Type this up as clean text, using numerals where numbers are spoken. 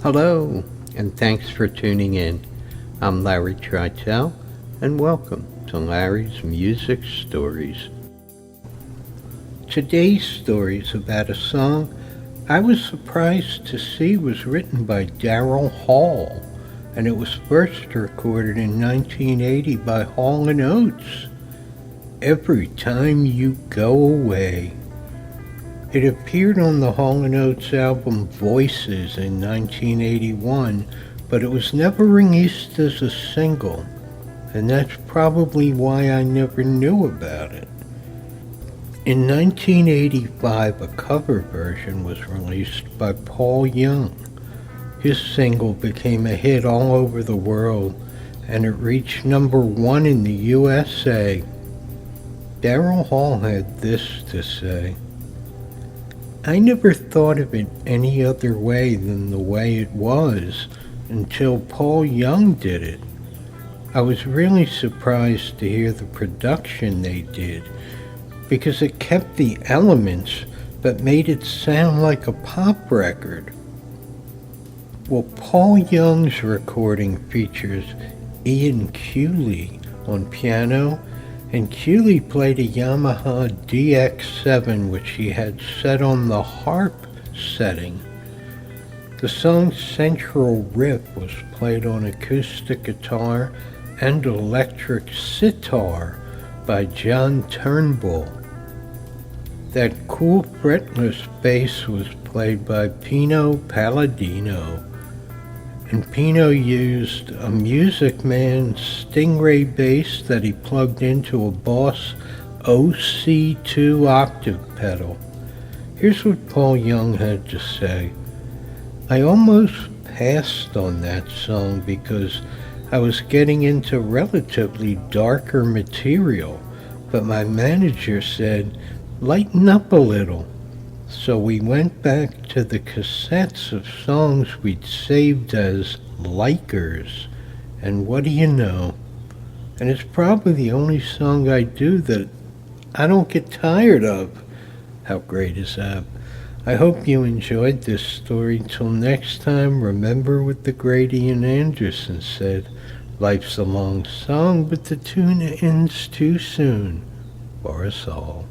Hello, and thanks for tuning in. I'm Larry Tritel, and welcome to Larry's Music Stories. Today's story is about a song I was surprised to see was written by Daryl Hall, and it was first recorded in 1980 by Hall and Oates. Every Time You Go Away. It appeared on the Hall & Oates album Voices in 1981, but it was never released as a single, and that's probably why I never knew about it. In 1985, a cover version was released by Paul Young. His single became a hit all over the world, and it reached number 1 in the USA. Daryl Hall had this to say: "I never thought of it any other way than the way it was until Paul Young did it. I was really surprised to hear the production they did, because it kept the elements but made it sound like a pop record." Well, Paul Young's recording features Ian Cooley on piano, and Cooley played a Yamaha DX7 which he had set on the harp setting. The song's central riff was played on acoustic guitar and electric sitar by John Turnbull. That cool fretless bass was played by Pino Palladino, and Pino used a Music Man Stingray bass that he plugged into a Boss OC2 octave pedal. Here's what Paul Young had to say: "I almost passed on that song because I was getting into relatively darker material, but my manager said, 'Lighten up a little.' So we went back to the cassettes of songs we'd saved as likers, and what do you know? And it's probably the only song I do that I don't get tired of." How great is that? I hope you enjoyed this story. Till next time, remember what the great Ian Anderson said: "Life's a long song, but the tune ends too soon for us all."